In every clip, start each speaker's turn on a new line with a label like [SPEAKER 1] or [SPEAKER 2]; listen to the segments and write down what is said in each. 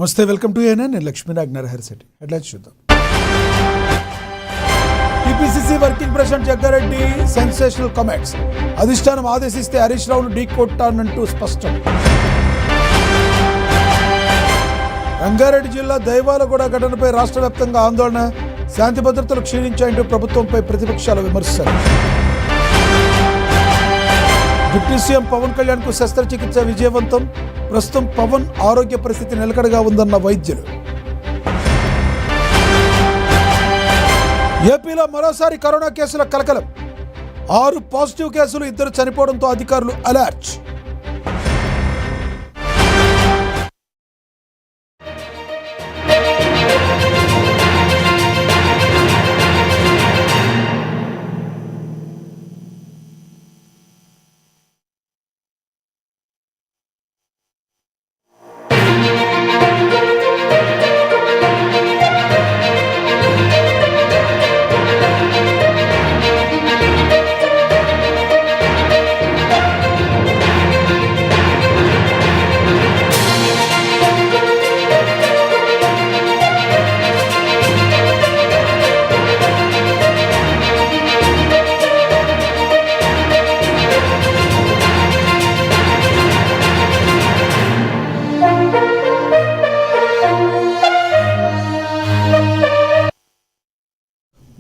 [SPEAKER 1] నమస్తే, welcome to ANN. నేను Lakshminag Naraharisetti. Headlines చూద్దాం. TPCC working president Jaggareddy sensational comments. అధిష్టానం ఆదేశిస్తే హరీష్ రావును ఢీ కొట్టానంటూ స్పష్టం. రంగారెడ్డి జిల్లా దైవాలగూడ ఘటనపై రాష్ట్ర వ్యాప్తంగా ఆందోళన. శాంతి భద్రతలు క్షీణించాయంటూ ప్రభుత్వంపై ప్రతిపక్షాల విమర్శలు. డిప్యూటీ సీఎం పవన్ కళ్యాణ్ కు శస్త్రచికిత్స విజయవంతం. ప్రస్తుతం పవన్ ఆరోగ్య పరిస్థితి నిలకడగా ఉందన్న వైద్యులు. ఏపీలో మరోసారి కరోనా కేసుల కలకలం. 6 పాజిటివ్ కేసులు, 2 చనిపోవడంతో అధికారులు అలర్ట్.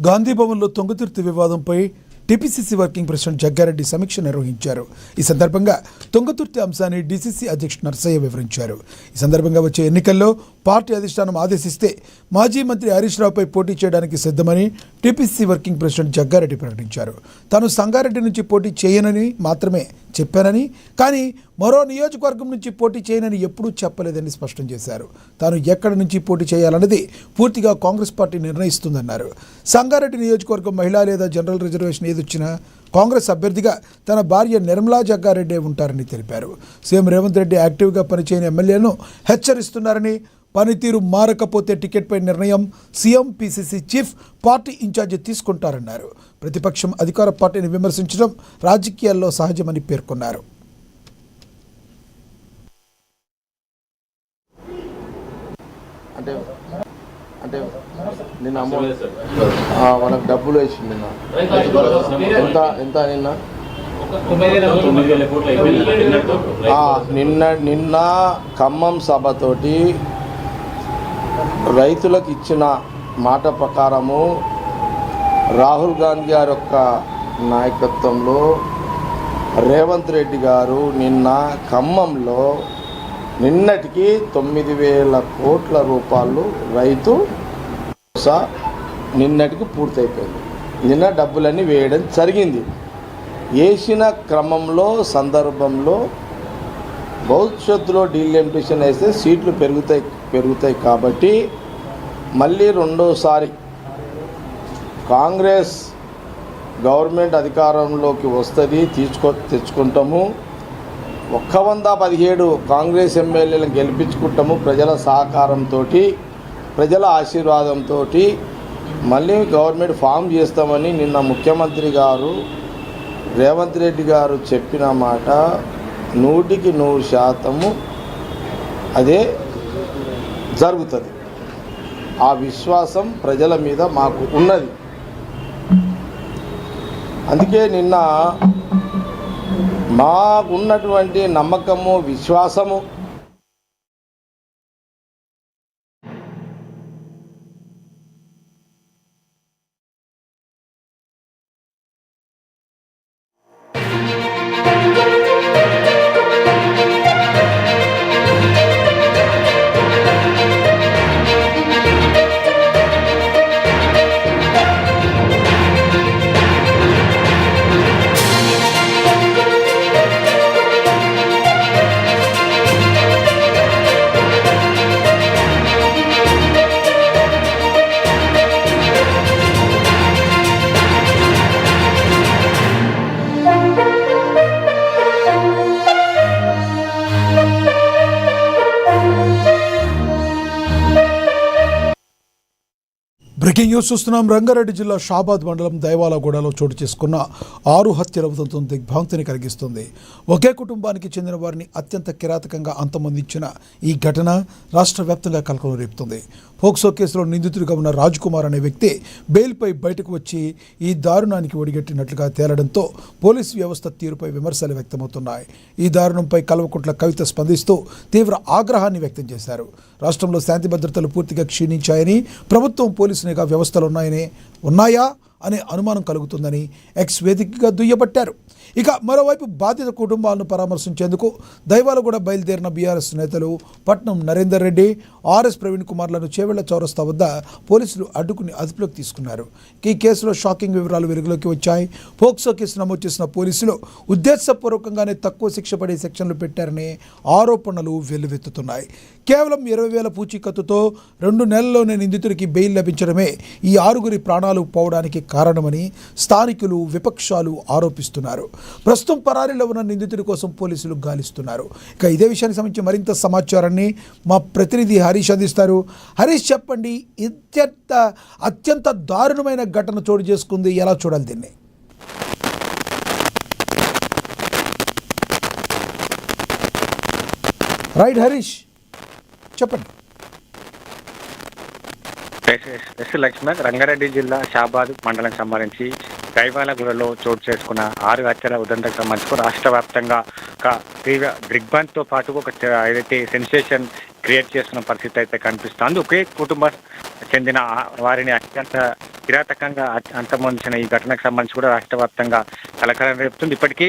[SPEAKER 1] గాంధీ భవన్లో తుంగతుర్తి వివాదంపై టీపీసీసీ వర్కింగ్ ప్రెసిడెంట్ జగ్గారెడ్డి సమీక్ష నిర్వహించారు. ఈ సందర్భంగా తుంగతుర్తి అంశాన్ని డీసీసీ అధ్యక్షుడు నర్సయ్య వివరించారు. ఈ సందర్భంగా వచ్చే ఎన్నికల్లో పార్టీ అధిష్టానం ఆదేశిస్తే మాజీ మంత్రి హరీష్ రావుపై పోటీ చేయడానికి సిద్ధమని టీపీసీ వర్కింగ్ ప్రెసిడెంట్ జగ్గారెడ్డి ప్రకటించారు. తాను సంగారెడ్డి నుంచి పోటీ చేయనని మాత్రమే చెప్పానని, కానీ మరో నియోజకవర్గం నుంచి పోటీ చేయనని ఎప్పుడూ చెప్పలేదని స్పష్టం చేశారు. తాను ఎక్కడి నుంచి పోటీ చేయాలన్నది పూర్తిగా కాంగ్రెస్ పార్టీ నిర్ణయిస్తుందన్నారు. సంగారెడ్డి నియోజకవర్గం మహిళా లేదా జనరల్ రిజర్వేషన్ ఏదొచ్చినా కాంగ్రెస్ అభ్యర్థిగా తన భార్య నిర్మలా జగ్గారెడ్డి ఉంటారని తెలిపారు. సీఎం రేవంత్ రెడ్డి యాక్టివ్గా పనిచేయని ఎమ్మెల్యేలను హెచ్చరిస్తున్నారని, పనితీరు మారకపోతే టికెట్పై నిర్ణయం CM, PCC chief, party incharge తీసుకుంటారన్నారు. ప్రతిపక్షం అధికార పార్టీని విమర్శించడం రాజకీయాల్లో సహజమని పేర్కొన్నారు.
[SPEAKER 2] అంటే నిన్న వాళ్ళకి డబ్బులు వేసింది నిన్న ఖమ్మం సభతోటి రైతులకు ఇచ్చిన మాట ప్రకారము రాహుల్ గాంధీ గారి యొక్క నాయకత్వంలో రేవంత్ రెడ్డి గారు నిన్న ఖమ్మంలో నిన్నటికి 9,000 కోట్ల రూపాయలు రైతు నిన్నటికి పూర్తయిపోయింది. నిన్న డబ్బులన్నీ వేయడం జరిగింది. వేసిన క్రమంలో సందర్భంలో భవిష్యత్తులో డీలిమిటేషన్ వేస్తే సీట్లు పెరుగుతాయి కాబట్టి మళ్ళీ రెండోసారి కాంగ్రెస్ గవర్నమెంట్ అధికారంలోకి వస్తుంది, తెచ్చుకుంటాము. 117 కాంగ్రెస్ ఎమ్మెల్యేలను గెలిపించుకుంటాము. ప్రజల సహకారంతో, ప్రజల ఆశీర్వాదంతో మళ్ళీ గవర్నమెంట్ ఫామ్ చేస్తామని నిన్న ముఖ్యమంత్రి గారు రేవంత్ రెడ్డి గారు చెప్పిన మాట 100% అదే జరుగుతుంది. ఆ విశ్వాసం ప్రజల మీద మాకు ఉన్నది. అందుకే నిన్న మాకున్నటువంటి నమ్మకము, విశ్వాసము
[SPEAKER 1] బ్రేకింగ్ న్యూస్ చూస్తున్నాం. రంగారెడ్డి జిల్లా షాబాద్ మండలం దైవాలగూడలో చోటు చేసుకున్న 6 హత్యల ఉదంతం దిగ్భ్రాంతిని కలిగిస్తుంది. ఒకే కుటుంబానికి చెందిన వారిని అత్యంత కిరాతకంగా అంతమొందించిన ఈ ఘటన రాష్ట్ర వ్యాప్తంగా కలకలం రేపుతుంది. పోక్సో కేసులో నిందితుడిగా ఉన్న రాజ్ కుమార్ అనే వ్యక్తి బెయిల్పై బయటకు వచ్చి ఈ దారుణానికి ఒడిగట్టినట్లుగా తేలడంతో పోలీసు వ్యవస్థ తీరుపై విమర్శలు వ్యక్తమవుతున్నాయి. ఈ దారుణంపై కల్వకుంట్ల కవిత స్పందిస్తూ తీవ్ర ఆగ్రహాన్ని వ్యక్తం చేశారు. రాష్ట్రంలో శాంతి భద్రతలు పూర్తిగా క్షీణించాయని, ప్రభుత్వం పోలీసు నిఘా వ్యవస్థలు ఉన్నాయా అనే అనుమానం కలుగుతుందని ఎక్స్ వేదికగా దుయ్యబట్టారు. ఇక మరోవైపు బాధిత కుటుంబాలను పరామర్శించేందుకు దైవాలగూడ బయలుదేరిన బీఆర్ఎస్ నేతలు పట్నం నరేందర్ రెడ్డి, ఆర్ఎస్ ప్రవీణ్ కుమార్లను చేవెళ్ల చౌరస్తా వద్ద పోలీసులు అడ్డుకుని అదుపులోకి తీసుకున్నారు. ఈ కేసులో షాకింగ్ వివరాలు వెలుగులోకి వచ్చాయి. పోక్సో కేసు నమోదు చేసిన పోలీసులు ఉద్దేశపూర్వకంగానే తక్కువ శిక్ష పడే సెక్షన్లు పెట్టారనే ఆరోపణలు వెల్లువెత్తుతున్నాయి. కేవలం 20,000 పూచీకత్తుతో 2 నెలల్లోనే నిందితుడికి బెయిల్ లభించడమే ఈ 6 ప్రాణాలు పోవడానికి కారణమని స్థానికులు, విపక్షాలు ఆరోపిస్తున్నారు. ప్రస్తుతం పరారీలో ఉన్న నిందితుడి కోసం పోలీసులు గాలిస్తున్నారు. ఇక ఇదే విషయానికి సంబంధించి మరింత సమాచారాన్ని మా ప్రతినిధి హరీష్ అందిస్తారు. హరీష్, చెప్పండి, అత్యంత దారుణమైన ఘటన చోటు చేసుకుంది, ఎలా చూడాలి దీన్ని? రైట్ హరీష్, చెప్పండి.
[SPEAKER 3] ఎస్ లక్ష్మణ్, రంగారెడ్డి జిల్లా షాబాద్ మండలం సంబంధించి దైవాలగూడలో చోటు చేసుకున్న 6 హత్యల ఉదంతం సంబంధించి రాష్ట్ర వ్యాప్తంగా ఒక తీవ్ర దిగ్భ్రాంతితో పాటు ఒక ఏదైతే సెన్సేషన్ క్రియేట్ చేస్తున్న పరిస్థితి అయితే కనిపిస్తోంది. ఒకే కుటుంబం చెందిన వారిని అత్యంత కిరాతకంగా అంతమొందించిన ఈ ఘటనకు సంబంధించి కూడా రాష్ట్ర వ్యాప్తంగా కలకలం రేపుతుంది. ఇప్పటికీ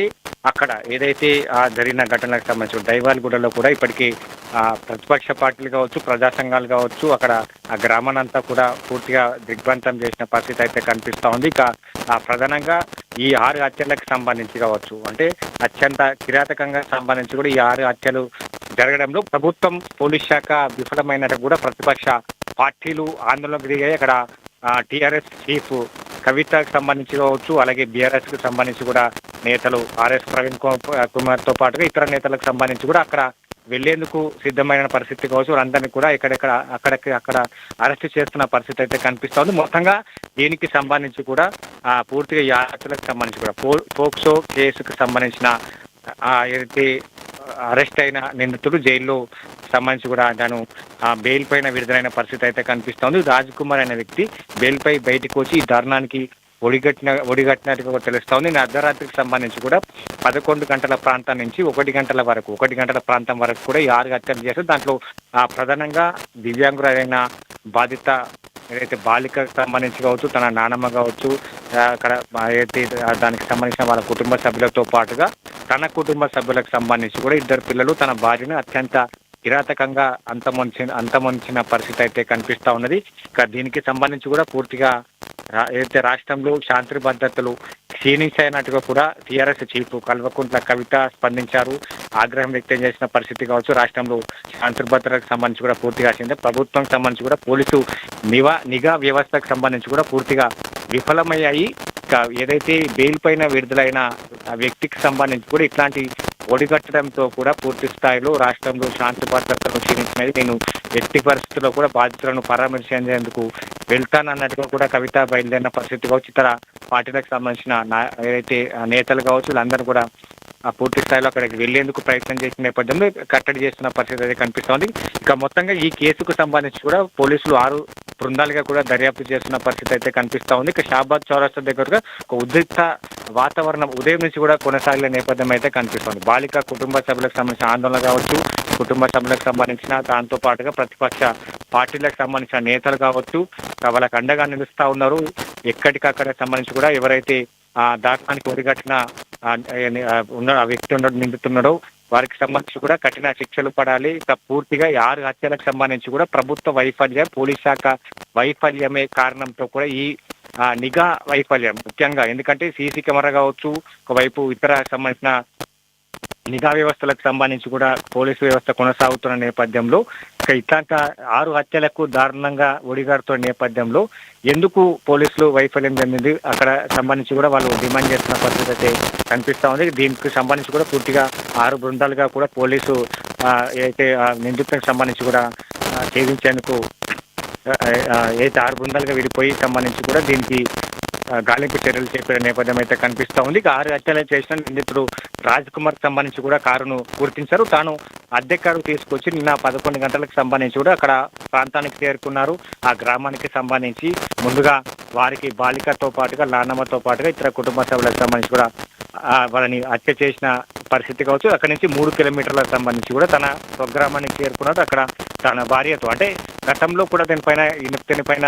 [SPEAKER 3] అక్కడ ఏదైతే జరిగిన ఘటనలకు సంబంధించి దైవాలగూడలో కూడా ఇప్పటికీ ప్రతిపక్ష పార్టీలు కావచ్చు, ప్రజా సంఘాలు కావచ్చు, అక్కడ ఆ గ్రామానంతా కూడా పూర్తిగా దిగ్భ్రాంతం చేసిన పరిస్థితి అయితే కనిపిస్తూ ఉంది. ఇక ప్రధానంగా ఈ 6 హత్యలకు సంబంధించి కావచ్చు, అంటే అత్యంత కిరాతకంగా సంబంధించి కూడా ఈ 6 హత్యలు జరగడంలో ప్రభుత్వం, పోలీస్ శాఖ విఫలమైనట్టు కూడా ప్రతిపక్ష పార్టీలు ఆందోళనకు దిగాయి. అక్కడ టీఆర్ఎస్ చీఫ్ కవితకు సంబంధించి కావచ్చు, అలాగే బీఆర్ఎస్ కు సంబంధించి కూడా నేతలు ఆర్ఎస్ ప్రవీణ్ కుమార్తో పాటుగా ఇతర నేతలకు సంబంధించి కూడా అక్కడ వెళ్లేందుకు సిద్ధమైన పరిస్థితి కావచ్చు, వాళ్ళందరినీ కూడా అక్కడ అరెస్ట్ చేస్తున్న పరిస్థితి అయితే కనిపిస్తోంది. మొత్తంగా దీనికి సంబంధించి కూడా పూర్తిగా ఈ హత్యలకు సంబంధించి కూడా పోక్సో కేసుకు సంబంధించిన ఏదైతే అరెస్ట్ అయిన నిందితుడు జైల్లో సంబంధించి కూడా తను బెయిల్ పైన విడుదలైన పరిస్థితి అయితే కనిపిస్తోంది. రాజ్ కుమార్ అనే వ్యక్తి బెయిల్ పై బయటకు వచ్చి ఈ దారుణానికి ఒడిగట్టినట్టుగా తెలుస్తోంది. అర్ధరాత్రికి సంబంధించి కూడా 11 గంటల ప్రాంతం నుంచి 1 గంటల ప్రాంతం వరకు కూడా ఈ 6 హత్యలు చేస్తారు. దాంట్లో ప్రధానంగా దివ్యాంగురైన బాధిత ఏదైతే బాలికకు సంబంధించి కావచ్చు, తన నానమ్మ కావచ్చు, అక్కడ ఏదైతే దానికి సంబంధించిన వాళ్ళ కుటుంబ సభ్యులతో పాటుగా తన కుటుంబ సభ్యులకు సంబంధించి కూడా 2 పిల్లలు, తన భార్యను అత్యంత కిరాతకంగా అంతమొంచిన పరిస్థితి అయితే కనిపిస్తూ ఉన్నది. ఇక దీనికి సంబంధించి కూడా పూర్తిగా ఏదైతే రాష్ట్రంలో శాంతి భద్రతలు క్షీణించినట్టుగా కూడా టీఆర్ఎస్ చీఫ్ కల్వకుంట్ల కవిత స్పందించారు. ఆగ్రహం వ్యక్తం చేసిన పరిస్థితి కావచ్చు. రాష్ట్రంలో శాంతి భద్రతకు సంబంధించి కూడా పూర్తిగా ప్రభుత్వం సంబంధించి కూడా పోలీసు నిఘా వ్యవస్థకు సంబంధించి కూడా పూర్తిగా విఫలమయ్యాయి. ఏదైతే బెయిల్ పైన విడుదలైన వ్యక్తికి సంబంధించి కూడా ఇట్లాంటి ఒడిగట్టడంతో కూడా పూర్తి స్థాయిలో రాష్ట్రంలో శాంతి భద్రతలు క్షీణించినది. నేను ఎట్టి పరిస్థితుల్లో కూడా బాధితులను పరామర్శించేందుకు వెళ్తానన్నట్టుగా కూడా కవిత బయలుదేరిన పరిస్థితి కావచ్చు. ఇతర పార్టీలకు సంబంధించిన ఏదైతే నేతలు కావచ్చు, వీళ్ళందరూ కూడా పూర్తి స్థాయిలో అక్కడికి వెళ్లేందుకు ప్రయత్నం చేసిన నేపథ్యంలో కట్టడి చేస్తున్న పరిస్థితి అయితే కనిపిస్తోంది. ఇక మొత్తంగా ఈ కేసుకు సంబంధించి కూడా పోలీసులు 6 బృందాలుగా కూడా దర్యాప్తు చేస్తున్న పరిస్థితి అయితే కనిపిస్తూ ఉంది. ఇక షాబాద్ చౌరస్తా దగ్గరగా ఒక ఉద్రిక్త వాతావరణం ఉదయం నుంచి కూడా కొనసాగిన నేపథ్యం అయితే కనిపిస్తోంది. బాలిక కుటుంబ సభ్యులకు సంబంధించిన ఆందోళన కావచ్చు, కుటుంబ సభ్యులకు సంబంధించిన దాంతో పాటుగా ప్రతిపక్ష పార్టీలకు సంబంధించిన నేతలు కావచ్చు, వాళ్ళకి అండగా నిలుస్తూ ఉన్నారు. ఎక్కడికక్కడ సంబంధించి కూడా ఎవరైతే దాఖలానికి ఒడిగట్టిన ఆ వ్యక్తి నిందుతున్నాడో వారికి సంబంధించి కూడా కఠిన శిక్షలు పడాలి. ఇక పూర్తిగా 6 హత్యలకు సంబంధించి కూడా ప్రభుత్వ వైఫల్యం, పోలీస్ శాఖ వైఫల్యమే కారణంతో కూడా ఈ నిఘా వైఫల్యం ముఖ్యంగా, ఎందుకంటే సీసీ కెమెరా కావచ్చు, ఒకవైపు ఇతర సంబంధించిన నిఘా వ్యవస్థలకు సంబంధించి కూడా పోలీసు వ్యవస్థ కొనసాగుతున్న నేపథ్యంలో ఇట్లాంటి 6 హత్యలకు దారుణంగా ఒడిగాడుతున్న నేపథ్యంలో ఎందుకు పోలీసులు వైఫల్యం చెందింది అక్కడ సంబంధించి కూడా వాళ్ళు డిమాండ్ చేస్తున్న పరిస్థితి అయితే కనిపిస్తూ ఉంది. దీనికి సంబంధించి కూడా పూర్తిగా 6 బృందాలుగా కూడా పోలీసు ఏదైతే నిందితులకు సంబంధించి కూడా ఛేదించేందుకు అయితే 6 బృందాలుగా విడిపోయి సంబంధించి కూడా దీనికి గాలింపు చర్యలు చేపట్టే నేపథ్యం అయితే కనిపిస్తా ఉంది. ఇక 6 హత్యలు చేసిన నిందితుడు రాజ్ కుమార్ సంబంధించి కూడా కారును గుర్తించారు. తాను అద్దె కారు తీసుకొచ్చి నిన్న 11 గంటలకు సంబంధించి కూడా అక్కడ ప్రాంతానికి చేరుకున్నారు. ఆ గ్రామానికి సంబంధించి ముందుగా వారికి బాలికతో పాటుగా నాన్నమ్మతో పాటుగా ఇతర కుటుంబ సభ్యులకు సంబంధించి కూడా వాళ్ళని హత్య చేసిన పరిస్థితి కావచ్చు. అక్కడి నుంచి 3 కిలోమీటర్లకు సంబంధించి కూడా తన స్వగ్రామానికి చేరుకున్నారు. అక్కడ తన భార్యతో అంటే గతంలో కూడా దీనిపైన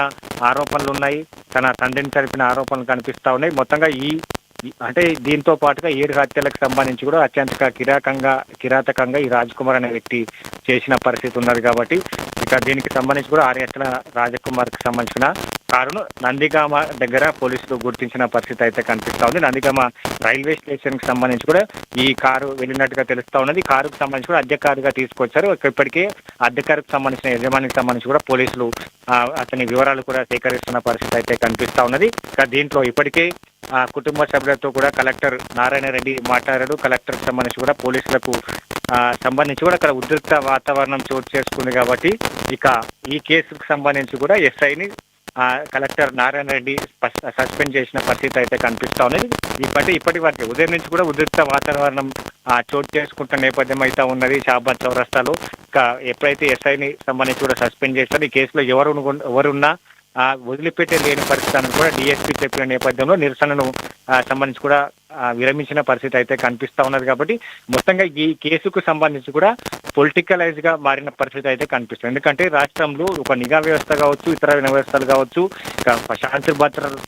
[SPEAKER 3] ఆరోపణలు ఉన్నాయి. తన తండ్రిని చనిపిన ఆరోపణలు కనిపిస్తా ఉన్నాయి. మొత్తంగా అంటే దీంతో పాటుగా 7 హత్యలకు సంబంధించి కూడా అత్యంత కిరాతకంగా ఈ రాజ్ కుమార్ అనే వ్యక్తి చేసిన పరిస్థితి ఉన్నది. కాబట్టి ఇక దీనికి సంబంధించి కూడా 6 హత్యల రాజకుమార్ కి సంబంధించిన కారును నందిగామ దగ్గర పోలీసులు గుర్తించిన పరిస్థితి అయితే కనిపిస్తా ఉంది. నందిగామ రైల్వే స్టేషన్ కి సంబంధించి కూడా ఈ కారు వెళ్ళినట్టుగా తెలుస్తా ఉన్నది. కారుకు సంబంధించి కూడా అద్దె కారుగా తీసుకొచ్చారు. ఇప్పటికే అద్దె కారుకు సంబంధించిన యజమానికి సంబంధించి కూడా పోలీసులు అతని వివరాలు కూడా సేకరిస్తున్న పరిస్థితి అయితే కనిపిస్తా ఉన్నది. ఇక దీంట్లో ఇప్పటికే కుటుంబ సభ్యులతో కూడా కలెక్టర్ నారాయణ రెడ్డి మాట్లాడారు. కలెక్టర్ కి సంబంధించి కూడా పోలీసులకు సంబంధించి కూడా అక్కడ ఉద్రిక్త వాతావరణం చోటు చేసుకుంది. కాబట్టి ఇక ఈ కేసుకు సంబంధించి కూడా ఎస్ఐని కలెక్టర్ నారాయణ రెడ్డి సస్పెండ్ చేసిన పరిస్థితి అయితే కనిపిస్తా ఉన్నది. ఇప్పటి వరకు ఉదయం నుంచి కూడా ఉద్రిక్త వాతావరణం చోటు చేసుకుంటున్న నేపథ్యం అయితే ఉన్నది షాబాద్ చౌరస్తాలో. ఇక ఎప్పుడైతే ఎస్ఐని సంబంధించి కూడా సస్పెండ్ చేస్తారో ఈ కేసులో ఎవరున్నా వదిలిపెట్టే లేని పరిస్థితి కూడా డిఎస్పీ చెప్పిన నేపథ్యంలో నిరసనను సంబంధించి కూడా విరమించిన పరిస్థితి అయితే కనిపిస్తా ఉన్నది. కాబట్టి మొత్తంగా ఈ కేసుకు సంబంధించి కూడా పొలిటికలైజ్ గా మారిన పరిస్థితి అయితే కనిపిస్తుంది. ఎందుకంటే రాష్ట్రంలో ఒక నిఘా వ్యవస్థ కావచ్చు, ఇతర వ్యవస్థలు కావచ్చు, శాంతి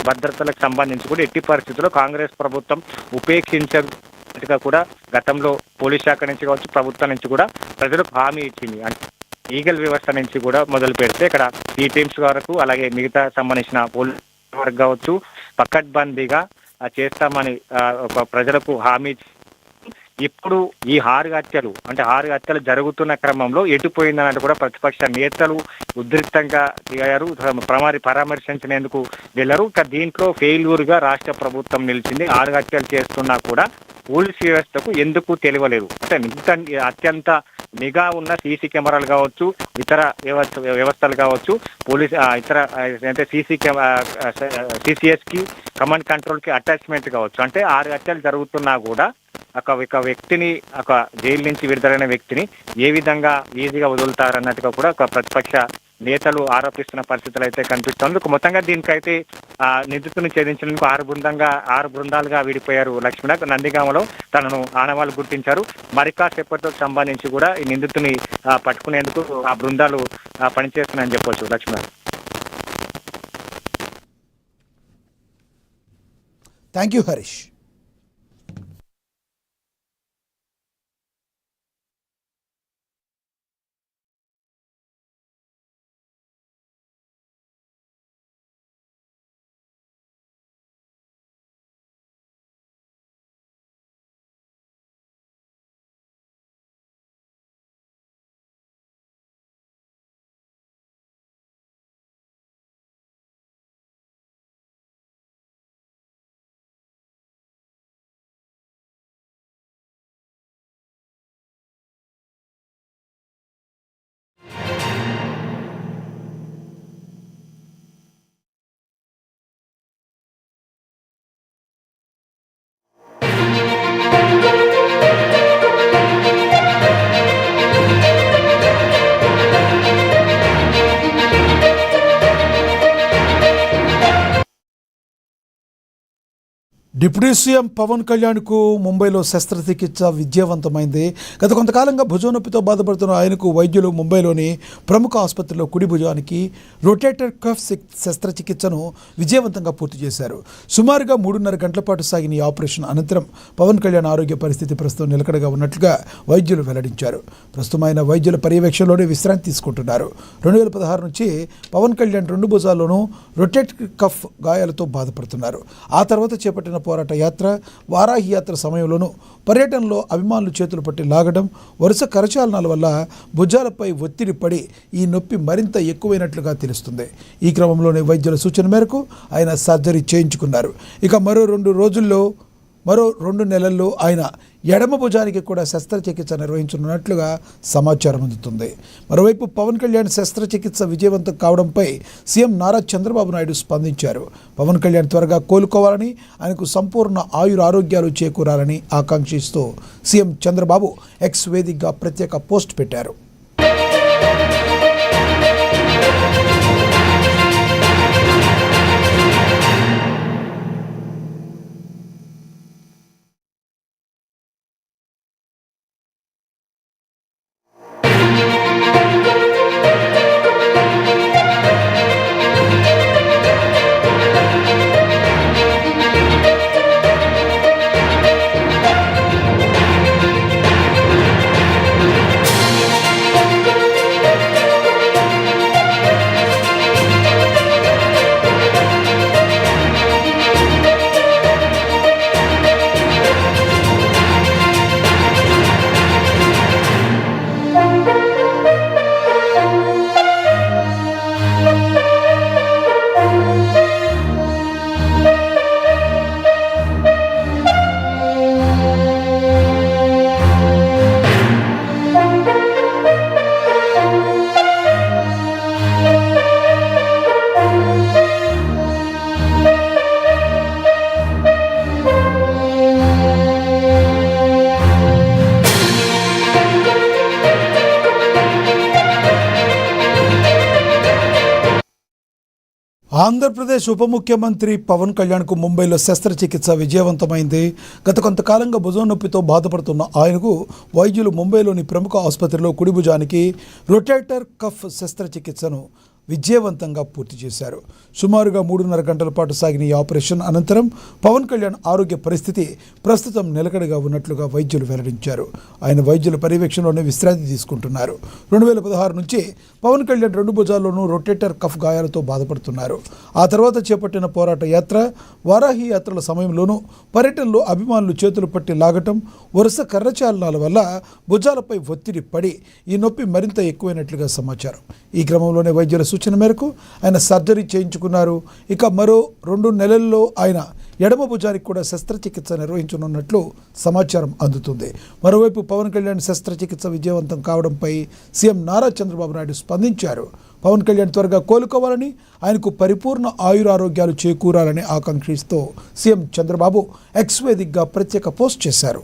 [SPEAKER 3] భద్రతలకు సంబంధించి కూడా ఎట్టి పరిస్థితుల్లో కాంగ్రెస్ ప్రభుత్వం ఉపేక్షించగా కూడా గతంలో పోలీస్ శాఖ నుంచి కావచ్చు, ప్రభుత్వం నుంచి కూడా ప్రజలకు హామీ ఇచ్చింది. లీగల్ వ్యవస్థ నుంచి కూడా మొదలు పెడితే ఇక్కడ ఈ టీమ్స్ వరకు అలాగే మిగతా సంబంధించిన పోలీస్ వరకు కావచ్చు పకడ్బందీగా చేస్తామని ఒక ప్రజలకు హామీ. ఇప్పుడు ఈ 6 హత్యలు జరుగుతున్న క్రమంలో ఎటుపోయిందన్నట్టు కూడా ప్రతిపక్ష నేతలు ఉద్రిక్తంగా దిగారు. పరామర్శించినందుకు వెళ్లారు. దీంట్లో ఫెయిల్యూర్ గా రాష్ట్ర ప్రభుత్వం నిలిచింది. 6 హత్యలు చేస్తున్నా కూడా పోలీస్ వ్యవస్థకు ఎందుకు తెలియలేదు అంటే అత్యంత నిఘా ఉన్న సీసీ కెమెరాలు కావచ్చు, ఇతర వ్యవస్థలు కావచ్చు, పోలీస్ ఇతర అంటే సిసిఎస్ కి కమాండ్ కంట్రోల్ కి అటాచ్మెంట్ కావచ్చు. అంటే 6 హత్యలు జరుగుతున్నా కూడా ఒక వ్యక్తిని జైలు నుంచి విడుదలైన వ్యక్తిని ఏ విధంగా ఈజీగా వదులుతారన్నట్టుగా కూడా ఒక ప్రతిపక్ష నేతలు ఆరోపిస్తున్న పరిస్థితులు అయితే కనిపిస్తుంది. మొత్తంగా దీనికైతే నిందితుని ఛేదించేందుకు 6 బృందాలుగా విడిపోయారు. లక్ష్మణ నందిగామలో తనను ఆనవాళ్ళు గుర్తించారు. మరికాసేపటితో సంబంధించి కూడా ఈ నిందితుని పట్టుకునేందుకు ఆ బృందాలు పనిచేస్తున్నాయని చెప్పొచ్చు. Lakshmana,
[SPEAKER 1] thank you Harish. Deputy CM Pawan కళ్యాణ్కు ముంబైలో శస్త్రచికిత్స విజయవంతమైంది. గత కొంతకాలంగా భుజం నొప్పితో బాధపడుతున్న ఆయనకు వైద్యులు ముంబైలోని ప్రముఖ ఆసుపత్రిలో కుడి భుజానికి రొటేటర్ కఫ్ శస్త్రచికిత్సను విజయవంతంగా పూర్తి చేశారు. సుమారుగా 3.5 గంటల పాటు సాగిన ఈ ఆపరేషన్ అనంతరం పవన్ కళ్యాణ్ ఆరోగ్య పరిస్థితి ప్రస్తుతం నిలకడగా ఉన్నట్లుగా వైద్యులు వెల్లడించారు. ప్రస్తుతం ఆయన వైద్యుల పర్యవేక్షణలోనే విశ్రాంతి తీసుకుంటున్నారు. 2016 నుంచి పవన్ కళ్యాణ్ 2 భుజాల్లోనూ రొటేటర్ కఫ్ గాయాలతో బాధపడుతున్నారు. ఆ తర్వాత చేపట్టిన పోరాట యాత్ర, వారాహి యాత్ర సమయంలోనూ పర్యటనలో అభిమానులు చేతులు పట్టి లాగడం, వరుస కరచాలనాల వల్ల భుజాలపై ఒత్తిడి పడి ఈ నొప్పి మరింత ఎక్కువైనట్లుగా తెలుస్తుంది. ఈ క్రమంలోనే వైద్యుల సూచన మేరకు ఆయన సర్జరీ చేయించుకున్నారు. ఇక మరో 2 రోజుల్లో మరో 2 నెలల్లో ఆయన ఎడమ భుజానికి కూడా శస్త్రచికిత్స నిర్వహించనున్నట్లుగా సమాచారం అందుతుంది. మరోవైపు పవన్ కళ్యాణ్ శస్త్రచికిత్స విజయవంతం కావడంపై సీఎం నారా చంద్రబాబు నాయుడు స్పందించారు. పవన్ కళ్యాణ్ త్వరగా కోలుకోవాలని, ఆయనకు సంపూర్ణ ఆయురారోగ్యాలు చేకూరాలని ఆకాంక్షిస్తూ సీఎం చంద్రబాబు ఎక్స్ వేదికగా ప్రత్యేక పోస్ట్ పెట్టారు. ఆంధ్రప్రదేశ్ ఉప ముఖ్యమంత్రి పవన్ కళ్యాణ్కు ముంబైలో శస్త్రచికిత్స విజయవంతమైంది. గత కొంతకాలంగా భుజం నొప్పితో బాధపడుతున్న ఆయనకు వైద్యులు ముంబైలోని ప్రముఖ ఆసుపత్రిలో కుడి భుజానికి రొటేటర్ కఫ్ శస్త్రచికిత్సను విజయవంతంగా పూర్తి చేశారు. సుమారుగా 3.5 గంటల పాటు సాగిన ఈ ఆపరేషన్ అనంతరం పవన్ కళ్యాణ్ ఆరోగ్య పరిస్థితి ప్రస్తుతం నిలకడగా ఉన్నట్లుగా వైద్యులు వెల్లడించారు. ఆయన వైద్యుల పర్యవేక్షణలోనే విశ్రాంతి తీసుకుంటున్నారు. 2016 నుంచి పవన్ కళ్యాణ్ 2 భుజాల్లోనూ రొటేటర్ కఫ్ గాయాలతో బాధపడుతున్నారు. ఆ తర్వాత చేపట్టిన పోరాట యాత్ర, వారాహి యాత్రల సమయంలోనూ పర్యటనలో అభిమానులు చేతులు పట్టి లాగటం, వరుస కర్రచాలనాల వల్ల భుజాలపై ఒత్తిడి పడి ఈ నొప్పి మరింత ఎక్కువైనట్లుగా సమాచారం. ఈ క్రమంలోనే వైద్యుల సూచన మేరకు ఆయన సర్జరీ చేయించుకున్నారు. ఇక మరో 2 నెలల్లో ఆయన ఎడమ భుజానికి కూడా శస్త్రచికిత్స నిర్వహించనున్నట్లు సమాచారం అందుతుంది. మరోవైపు పవన్ కళ్యాణ్ శస్త్రచికిత్స విజయవంతం కావడంపై సీఎం నారా చంద్రబాబు నాయుడు స్పందించారు. పవన్ కళ్యాణ్ త్వరగా కోలుకోవాలని, ఆయనకు పరిపూర్ణ ఆయురారోగ్యాలు చేకూరాలని ఆకాంక్షిస్తూ సీఎం చంద్రబాబు ఎక్స్ వేదికగా ప్రత్యేక పోస్ట్ చేశారు.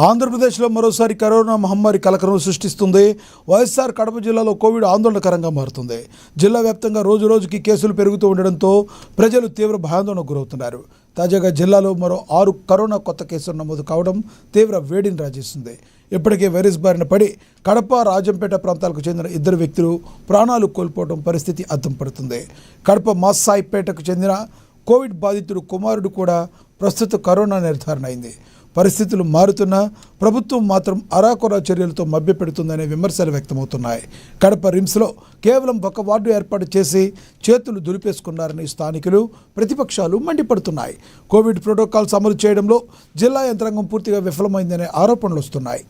[SPEAKER 1] ఆంధ్రప్రదేశ్లో మరోసారి కరోనా మహమ్మారి కలకలం సృష్టిస్తుంది. వైఎస్ఆర్ కడప జిల్లాలో కోవిడ్ ఆందోళనకరంగా మారుతుంది. జిల్లా వ్యాప్తంగా రోజురోజుకి కేసులు పెరుగుతూ ఉండడంతో ప్రజలు తీవ్ర భయాందోళనకు గురవుతున్నారు. తాజాగా జిల్లాలో మరో 6 కరోనా కొత్త కేసులు నమోదు కావడం తీవ్ర వేడిని రాజేస్తుంది. ఇప్పటికే వైరస్ బారిన పడి కడప, రాజంపేట ప్రాంతాలకు చెందిన 2 వ్యక్తులు ప్రాణాలు కోల్పోవడం పరిస్థితి అద్దం పడుతుంది. కడప మాసాయిపేటకు చెందిన కోవిడ్ బాధితుడు కుమారుడు కూడా ప్రస్తుత కరోనా నిర్ధారణ అయింది. పరిస్థితులు మారుతున్నా ప్రభుత్వం మాత్రం అరాకొరా చర్యలతో మభ్యపెడుతుందనే విమర్శలు వ్యక్తమవుతున్నాయి. కడప రిమ్స్లో కేవలం 1 వార్డు ఏర్పాటు చేసి చేతులు దులిపేసుకున్నారని స్థానికులు, ప్రతిపక్షాలు మండిపడుతున్నాయి. కోవిడ్ ప్రోటోకాల్స్ అమలు చేయడంలో జిల్లా యంత్రాంగం పూర్తిగా విఫలమైందనే ఆరోపణలు వస్తున్నాయి.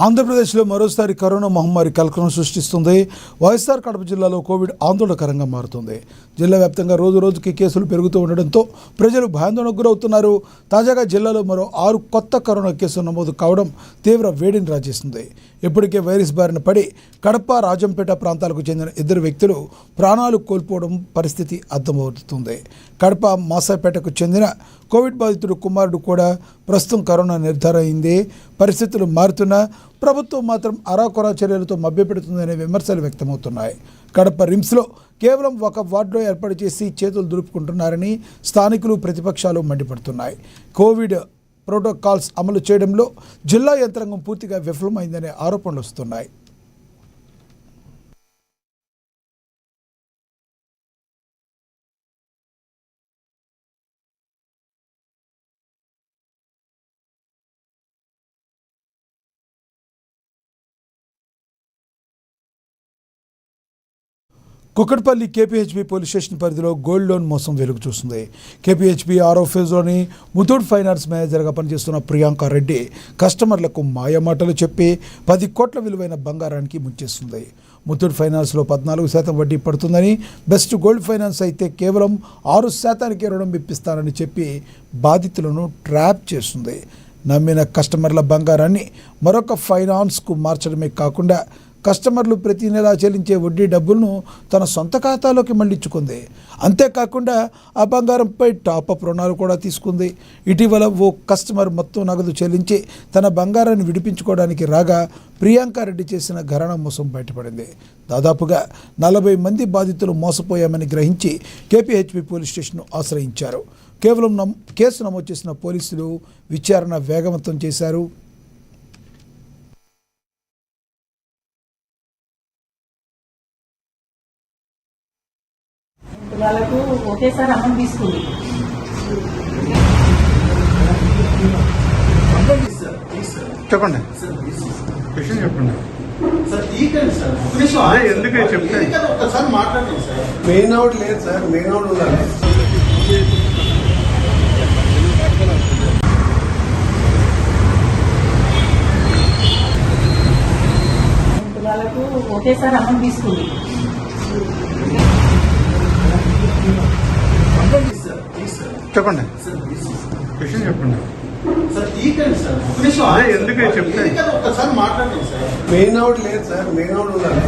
[SPEAKER 1] ఆంధ్రప్రదేశ్లో మరోసారి కరోనా మహమ్మారి కలకలం సృష్టిస్తుంది. వైఎస్ఆర్ కడప జిల్లాలో కోవిడ్ ఆందోళనకరంగా మారుతుంది. జిల్లా వ్యాప్తంగా రోజు రోజుకి కేసులు పెరుగుతూ ఉండడంతో ప్రజలు భయాందోళనకు గురవుతున్నారు. తాజాగా జిల్లాలో మరో 6 కొత్త కరోనా కేసులు నమోదు కావడం తీవ్ర వేడిని రాజేస్తుంది. ఇప్పటికే వైరస్ బారిన పడి కడప, రాజంపేట ప్రాంతాలకు చెందిన 2 వ్యక్తులు ప్రాణాలు కోల్పోవడం పరిస్థితి అర్థమవుతుంది. కడప, మాసాపేటకు చెందిన కోవిడ్ బాధితుడు కుమారుడు కూడా ప్రస్తుతం కరోనా నిర్ధారణ అయింది. పరిస్థితులు మారుతున్నా ప్రభుత్వం మాత్రం అరాకొరా చర్యలతో మభ్యపెడుతుందనే విమర్శలు వ్యక్తమవుతున్నాయి. కడప రిమ్స్లో కేవలం ఒక వార్డులో ఏర్పాటు చేసి చేతులు దులుపుకుంటున్నారని స్థానికులు, ప్రతిపక్షాలు మండిపడుతున్నాయి. కోవిడ్ ప్రోటోకాల్స్ అమలు చేయడంలో జిల్లా యంత్రాంగం పూర్తిగా విఫలమైందనే ఆరోపణలు వస్తున్నాయి. కుక్కట్పల్లి కేపీహెచ్బీ పోలీస్ స్టేషన్ పరిధిలో గోల్డ్ లోన్ మోసం వెలుగు చూస్తుంది. కేపీహెచ్బీ 6వ ఫేజ్లోని ముతూట్ ఫైనాన్స్ మేనేజర్గా పనిచేస్తున్న ప్రియాంక రెడ్డి కస్టమర్లకు మాయమాటలు చెప్పి 10 కోట్ల విలువైన బంగారానికి ముంచేస్తుంది. ముతూట్ ఫైనాన్స్లో 14% వడ్డీ పడుతుందని, బెస్ట్ గోల్డ్ ఫైనాన్స్ అయితే కేవలం 6% రుణం ఇప్పిస్తానని చెప్పి బాధితులను ట్రాప్ చేస్తుంది. నమ్మిన కస్టమర్ల బంగారాన్ని మరొక ఫైనాన్స్కు మార్చడమే కాకుండా కస్టమర్లు ప్రతి నెలా చెల్లించే వడ్డీ డబ్బులను తన సొంత ఖాతాలోకి మళ్లించుకుంది. అంతేకాకుండా ఆ బంగారంపై టాపప్ రుణాలు కూడా తీసుకుంది. ఇటీవల ఓ కస్టమర్ మొత్తం నగదు చెల్లించి తన బంగారాన్ని విడిపించుకోవడానికి రాగా ప్రియాంకారెడ్డి చేసిన ఘరానా మోసం బయటపడింది. దాదాపుగా 40 మంది బాధితులు మోసపోయామని గ్రహించి కేపీహెచ్బీ పోలీస్ స్టేషన్ను ఆశ్రయించారు. కేసు నమోదు చేసిన పోలీసులు విచారణ వేగవంతం చేశారు.
[SPEAKER 4] వాళ్ళకు ఒకేసారి అమౌంట్ తీసుకుంది.
[SPEAKER 5] చెప్పండి క్వశ్చన్ చెప్పండి సార్. ఎందుకు చెప్తే
[SPEAKER 6] ఒకసారి మాట్లాడండి సార్. మెయిన్ అవుట్ లేదు సార్, మెయిన్ అవుట్ ఉండాలి.
[SPEAKER 4] వాళ్ళకు ఒకేసారి అమౌంట్ తీసుకుంది.
[SPEAKER 5] చెప్పండి క్వశ్చన్ చెప్పండి
[SPEAKER 6] సార్. సార్
[SPEAKER 5] ఎందుకు చెప్తే
[SPEAKER 6] ఒకసారి మాట్లాడండి సార్. మెయిన్ అవుట్ లేదు సార్, మెయిన్ అవుట్ ఉండాలి.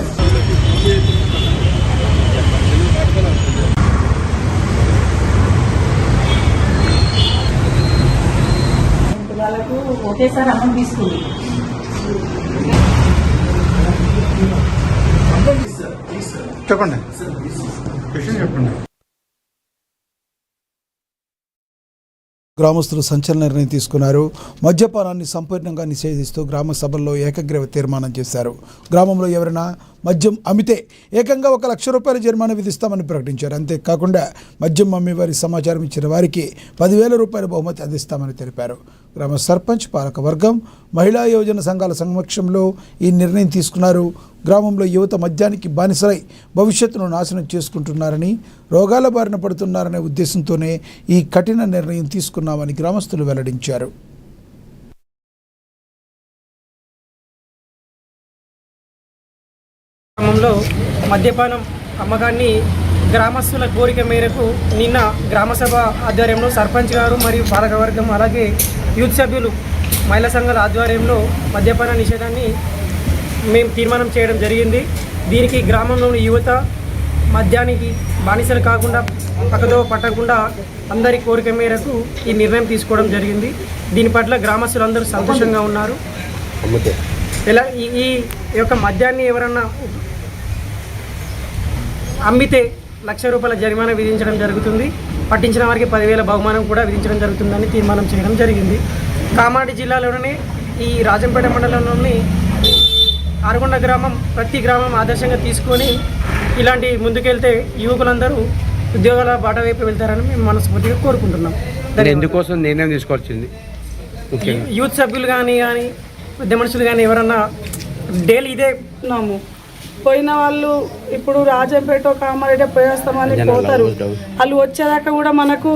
[SPEAKER 4] వాళ్ళకు ఒకేసారి అమౌంట్ తీసుకుంది.
[SPEAKER 5] చెప్పండి క్వశ్చన్ చెప్పండి.
[SPEAKER 1] గ్రామస్తులు సంచలన నిర్ణయం తీసుకున్నారు. మద్యపానాన్ని సంపూర్ణంగా నిషేధిస్తూ గ్రామ సభల్లో ఏకగ్రీవ తీర్మానం చేశారు. గ్రామంలో ఎవరైనా మద్యం అమ్మితే ఏకంగా 1 లక్ష రూపాయల జరిమానా విధిస్తామని ప్రకటించారు. అంతేకాకుండా మద్యం అమ్మేవారి సమాచారం ఇచ్చిన వారికి 10,000 రూపాయల బహుమతి అందిస్తామని తెలిపారు. గ్రామ సర్పంచ్, పాలక వర్గం, మహిళా యోజన సంఘాల సమక్షంలో ఈ నిర్ణయం తీసుకున్నారు. గ్రామంలో యువత మద్యానికి బానిసలై భవిష్యత్తును నాశనం చేసుకుంటున్నారని, రోగాల బారిన పడుతున్నారనే ఉద్దేశంతోనే ఈ కఠిన నిర్ణయం తీసుకున్నామని గ్రామస్తులు వెల్లడించారు.
[SPEAKER 7] గ్రామంలో మద్యపానం అమ్మకాన్ని గ్రామస్తుల కోరిక మేరకు నిన్న గ్రామసభ ఆధ్వర్యంలో సర్పంచ్ గారు మరియు పాలకవర్గం, అలాగే యూత్ సభ్యులు, మహిళా సంఘాల ఆధ్వర్యంలో మద్యపాన నిషేధాన్ని మేము తీర్మానం చేయడం జరిగింది. దీనికి గ్రామంలోని యువత మద్యానికి బానిసలు కాకుండా, పక్కదో పట్టకుండా అందరి కోరిక మేరకు ఈ నిర్ణయం తీసుకోవడం జరిగింది. దీని పట్ల గ్రామస్తులందరూ సంతోషంగా ఉన్నారు. ఇలా ఈ యొక్క మద్యాన్ని ఎవరన్నా అమ్మితే 1 లక్ష రూపాయల జరిమానా విధించడం జరుగుతుంది. పట్టించిన వారికి 10,000 బహుమానం కూడా విధించడం జరుగుతుందని తీర్మానం చేయడం జరిగింది. కామారెడ్డి జిల్లాలోనే ఈ రాజంపేట మండలంలోని ఆరుగొండ గ్రామం ప్రతి గ్రామం ఆదర్శంగా తీసుకొని ఇలాంటి ముందుకెళ్తే యువకులందరూ ఉద్యోగాల బాట వైపు వెళ్తారని మేము మనస్ఫూర్తిగా కోరుకుంటున్నాం.
[SPEAKER 8] ఎందుకోసం నిర్ణయం తీసుకోవాల్సింది
[SPEAKER 7] యూత్ సభ్యులు కానీ పెద్ద మనుషులు కానీ ఎవరన్నా డైలీ ఇదే
[SPEAKER 9] ఉన్నాము. పోయిన వాళ్ళు ఇప్పుడు రాజంపేట, కామారెడ్డి పోయేస్తామని పోతారు. వాళ్ళు వచ్చేదాకా కూడా మనకు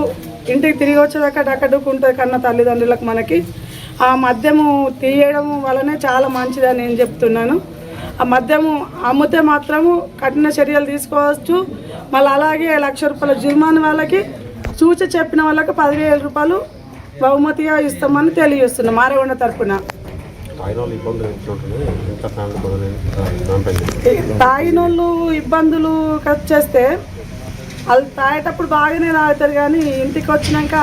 [SPEAKER 9] ఇంటికి తిరిగి వచ్చేదాకా డక్కడుక్కుంటుంది కన్నా తల్లిదండ్రులకు మనకి. ఆ మద్యము తీయడం వల్లనే చాలా మంచిదని నేను చెప్తున్నాను. ఆ మద్యము అమ్మితే మాత్రము కఠిన చర్యలు తీసుకోవచ్చు. మళ్ళీ అలాగే 1,00,000 రూపాయల జుర్మానా వాళ్ళకి చూచి చెప్పిన వాళ్ళకి 10,000 రూపాయలు బహుమతిగా ఇస్తామని తెలియజేస్తున్నాం మారేగొండ తరఫున. తాగినోళ్ళు ఇబ్బందులు చేస్తే వాళ్ళు తాగేటప్పుడు బాగానే తాగుతారు, కానీ ఇంటికి వచ్చినాక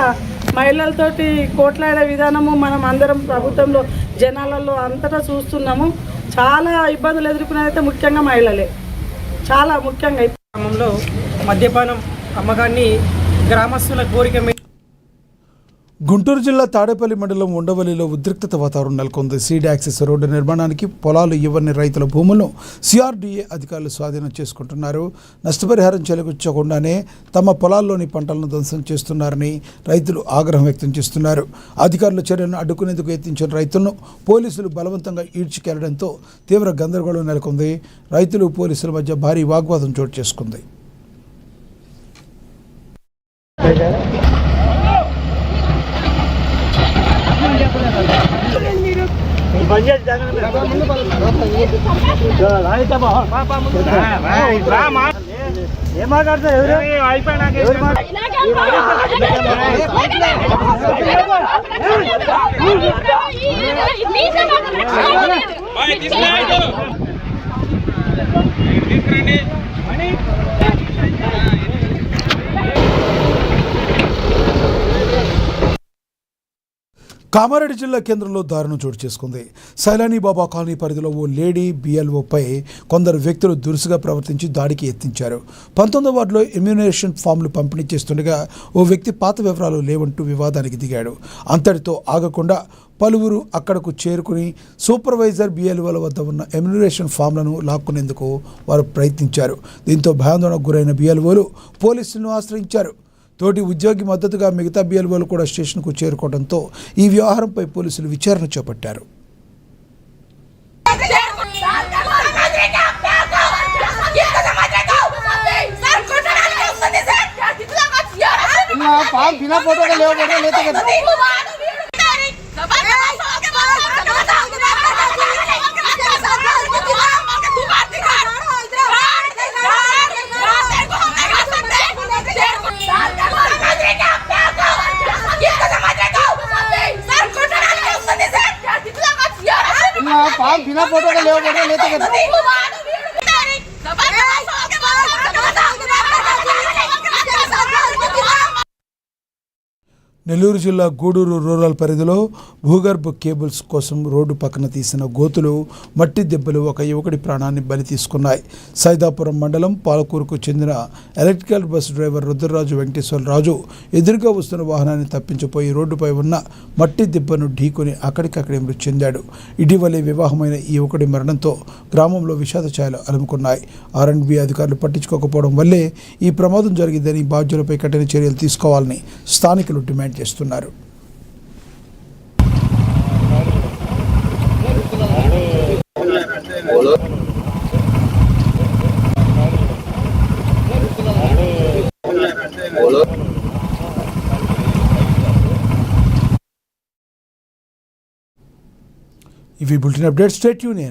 [SPEAKER 9] మహిళలతోటి కోట్లాడే విధానము మనం అందరం ప్రభుత్వంలో జనాలలో అంతటా చూస్తున్నాము. చాలా ఇబ్బందులు ఎదుర్కొనేదైతే ముఖ్యంగా మహిళలే, చాలా ముఖ్యంగా.
[SPEAKER 7] గ్రామంలో మద్యపానం అమ్మకాన్ని గ్రామస్తుల కోరిక మేరకు
[SPEAKER 1] గుంటూరు జిల్లా తాడేపల్లి మండలం ఉండవల్లిలో ఉద్రిక్తత వాతావరణం నెలకొంది. సీడ్ యాక్సెస్ రోడ్డు నిర్మాణానికి పొలాలు ఇవ్వని రైతుల భూములను సిఆర్డీఏ అధికారులు స్వాధీనం చేసుకుంటున్నారు. నష్టపరిహారం చెల్లించకుండానే తమ పొలాల్లోని పంటలను ధ్వంసం చేస్తున్నారని రైతులు ఆగ్రహం వ్యక్తం చేస్తున్నారు. అధికారుల చర్యలను అడ్డుకునేందుకు యత్నించిన రైతులను పోలీసులు బలవంతంగా ఈడ్చుకెళ్లడంతో తీవ్ర గందరగోళం నెలకొంది. రైతులు పోలీసుల మధ్య భారీ వాగ్వాదం చోటు చేసుకుంది. కామారెడ్డి జిల్లా కేంద్రంలో దారుణం చోటు చేసుకుంది. సైలానీ బాబా కాలనీ పరిధిలో ఓ లేడీ బిఎల్ఓపై కొందరు వ్యక్తులు దురుసుగా ప్రవర్తించి దాడికి యత్నించారు. 19వ వార్డులో ఇమ్యూనేషన్ ఫామ్లు పంపిణీ చేస్తుండగా ఓ వ్యక్తి పాత వివరాలు లేవంటూ వివాదానికి దిగాడు. అంతటితో ఆగకుండా పలువురు అక్కడకు చేరుకుని సూపర్వైజర్ బిఎల్ఓల వద్ద ఉన్న ఇమ్యూనేషన్ ఫామ్లను లాక్కునేందుకు వారు ప్రయత్నించారు. దీంతో భయాందోళనకు గురైన బిఎల్ఓలు పోలీసులను ఆశ్రయించారు. తోటి ఉద్యోగి మద్దతుగా మిగతా బిఎల్ఓలు కూడా స్టేషన్కు చేరుకోవడంతో ఈ వ్యవహారంపై పోలీసులు విచారణ చేపట్టారు. నెల్లూరు జిల్లా గూడూరు రూరల్ పరిధిలో భూగర్భ కేబుల్స్ కోసం రోడ్డు పక్కన తీసిన గోతులు, మట్టి దెబ్బలు ఒక యువకుడి ప్రాణాన్ని బలి తీసుకున్నాయి. సైదాపురం మండలం పాలకూరుకు చెందిన electrical bus driver Rudraraju Venkateswara Raju ఎదురుగా వస్తున్న వాహనాన్ని తప్పించిపోయి రోడ్డుపై ఉన్న మట్టి దెబ్బను ఢీకొని అక్కడికక్కడే మృతి చెందాడు. ఇటీవలే వివాహమైన ఈ యువకుడి మరణంతో గ్రామంలో విషాద ఛాయలు అలుముకున్నాయి. R&B అధికారులు పట్టించుకోకపోవడం వల్లే ఈ ప్రమాదం జరిగిందని బాధ్యులపై కఠిన చర్యలు తీసుకోవాలని స్థానికులు డిమాండ్ చేస్తున్నారు. ఇవి బులెటిన్ అప్డేట్స్. Stay tune.